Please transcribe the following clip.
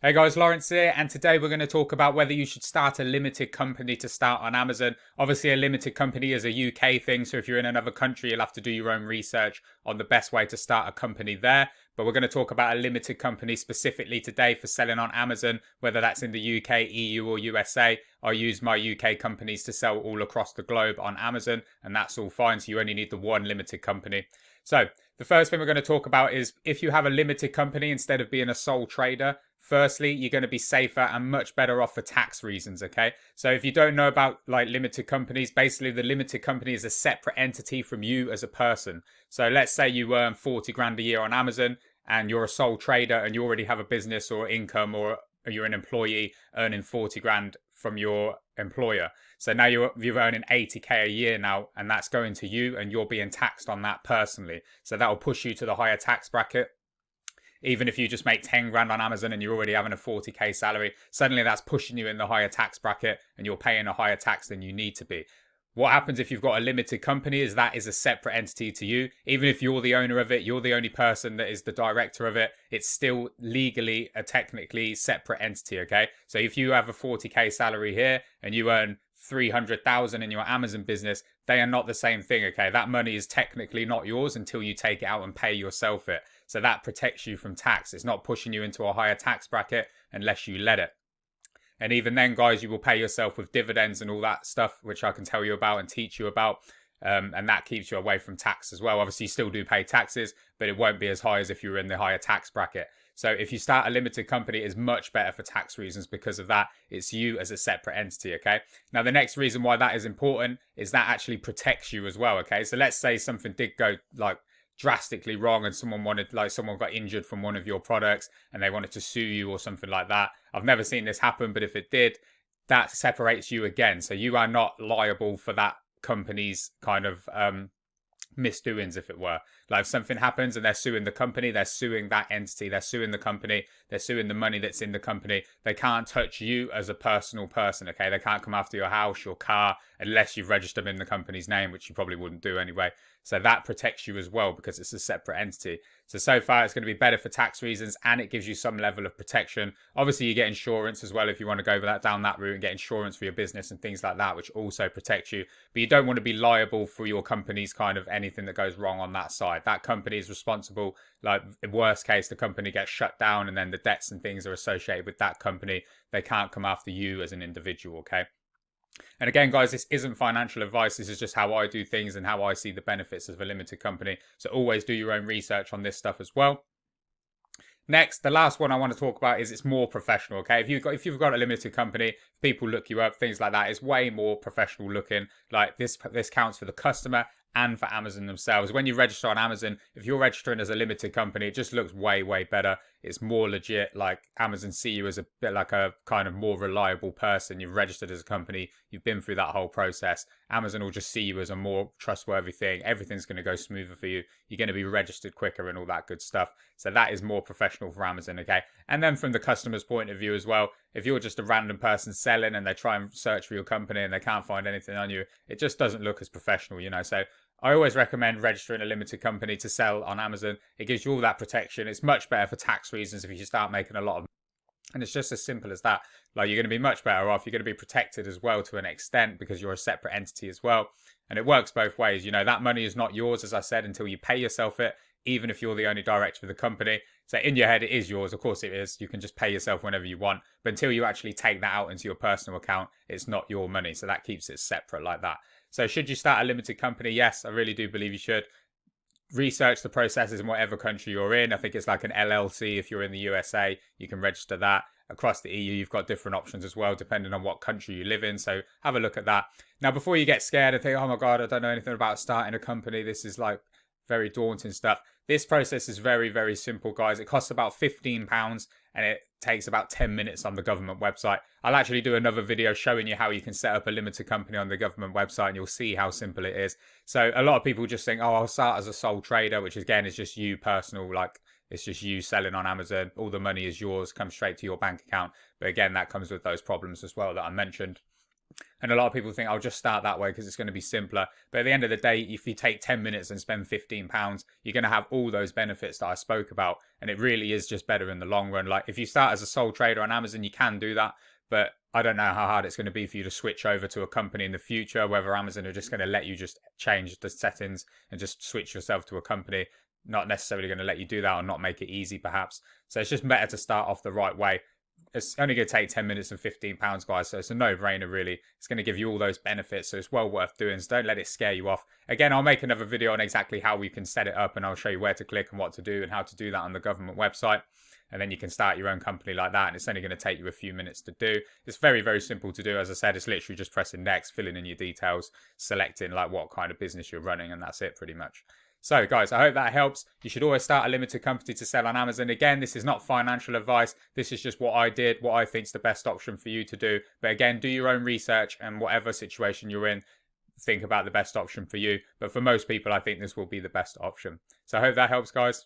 Hey guys, Lawrence here, and today we're going to talk about whether you should start a limited company to start on Amazon. Obviously, a limited company is a UK thing, so if you're in another country, you'll have to do your own research on the best way to start a company there. But we're going to talk about a limited company specifically today for selling on Amazon, whether that's in the UK, EU, or USA. I use my UK companies to sell all across the globe on Amazon, and that's all fine, so you only need the one limited company. So, the first thing we're going to talk about is if you have a limited company instead of being a sole trader, firstly, you're going to be safer and much better off for tax reasons, okay? So if you don't know about like limited companies, basically the limited company is a separate entity from you as a person. So let's say you earn 40 grand a year on Amazon and you're a sole trader and you already have a business or income, or you're an employee earning 40 grand from your employer. So now you're earning 80k a year now, and that's going to you and you're being taxed on that personally. So that will push you to the higher tax bracket. Even if you just make 10 grand on Amazon and you're already having a 40k salary, suddenly that's pushing you in the higher tax bracket and you're paying a higher tax than you need to be. What happens if you've got a limited company is that is a separate entity to you. Even if you're the owner of it, you're the only person that is the director of it, it's still legally a technically separate entity, okay? So if you have a 40k salary here and you earn 300,000 in your Amazon business, they are not the same thing, okay? That money is technically not yours until you take it out and pay yourself it. So that protects you from tax. It's not pushing you into a higher tax bracket unless you let it. And even then, guys, you will pay yourself with dividends and all that stuff, which I can tell you about and teach you about. And that keeps you away from tax as well. Obviously, you still do pay taxes, but it won't be as high as if you were in the higher tax bracket. So if you start a limited company, it is much better for tax reasons because of that. It's you as a separate entity, okay? Now, the next reason why that is important is that actually protects you as well, okay? So let's say something did go like drastically wrong and someone got injured from one of your products and they wanted to sue you or something like that. I've never seen this happen, but if it did, that separates you again. So you are not liable for that company's kind of misdoings, if it were. Like if something happens and they're suing the company, they're suing that entity, they're suing the company, they're suing the money that's in the company. They can't touch you as a personal person, okay? They can't come after your house, your car, unless you've registered them in the company's name, which you probably wouldn't do anyway. So that protects you as well because it's a separate entity. So far it's going to be better for tax reasons and it gives you some level of protection. Obviously you get insurance as well if you want to go down that route and get insurance for your business and things like that, which also protects you. But you don't want to be liable for your company's kind of anything that goes wrong on that side. That company is responsible. Like in worst case, the company gets shut down and then the debts and things are associated with that company. They can't come after you as an individual, okay? And again, guys, this isn't financial advice. This is just how I do things and how I see the benefits of a limited company. So always do your own research on this stuff as well. Next, the last one I want to talk about is it's more professional, okay? If you've got a limited company, people look you up, things like that, it's way more professional looking. Like this counts for the customer and for Amazon themselves. When you register on Amazon, if you're registering as a limited company, it just looks way, way better. It's more legit. Like Amazon see you as a bit like a kind of more reliable person. You've registered as a company. You've been through that whole process. Amazon will just see you as a more trustworthy thing. Everything's going to go smoother for you. You're going to be registered quicker and all that good stuff. So that is more professional for Amazon, okay? And then from the customer's point of view as well, if you're just a random person selling and they try and search for your company and they can't find anything on you, it just doesn't look as professional, you know? So I always recommend registering a limited company to sell on Amazon. It gives you all that protection. It's much better for tax reasons if you start making a lot of, and it's just as simple as that. Like you're going to be much better off. You're going to be protected as well to an extent because you're a separate entity as well. And it works both ways. You know, that money is not yours, as I said, until you pay yourself it, even if you're the only director of the company. So in your head, it is yours. Of course it is. You can just pay yourself whenever you want. But until you actually take that out into your personal account, it's not your money. So that keeps it separate like that. So should you start a limited company? Yes, I really do believe you should. Research the processes in whatever country you're in. I think it's like an LLC. If you're in the USA, you can register that. Across the EU, you've got different options as well, depending on what country you live in. So have a look at that. Now, before you get scared and think, oh my God, I don't know anything about starting a company. This is like very daunting stuff. This process is very, very simple, guys. It costs about £15 and it takes about 10 minutes on the government website. I'll actually do another video showing you how you can set up a limited company on the government website and you'll see how simple it is. So a lot of people just think, oh, I'll start as a sole trader, which again is just you personal, like it's just you selling on Amazon. All the money is yours, comes straight to your bank account. But again, that comes with those problems as well that I mentioned. And a lot of people think I'll just start that way because it's going to be simpler. But at the end of the day, if you take 10 minutes and spend £15, you're going to have all those benefits that I spoke about. And it really is just better in the long run. Like if you start as a sole trader on Amazon, you can do that. But I don't know how hard it's going to be for you to switch over to a company in the future, whether Amazon are just going to let you just change the settings and just switch yourself to a company. Not necessarily going to let you do that or not make it easy, perhaps. So it's just better to start off the right way. It's only going to take 10 minutes and £15, guys. So it's a no-brainer, really. It's going to give you all those benefits. So it's well worth doing. So don't let it scare you off. Again, I'll make another video on exactly how we can set it up. And I'll show you where to click and what to do and how to do that on the government website. And then you can start your own company like that. And it's only going to take you a few minutes to do. It's very, very simple to do. As I said, it's literally just pressing next, filling in your details, selecting like what kind of business you're running. And that's it pretty much. So guys, I hope that helps. You should always start a limited company to sell on Amazon. Again, this is not financial advice. This is just what I did, what I think is the best option for you to do. But again, do your own research and whatever situation you're in, think about the best option for you. But for most people, I think this will be the best option. So I hope that helps, guys.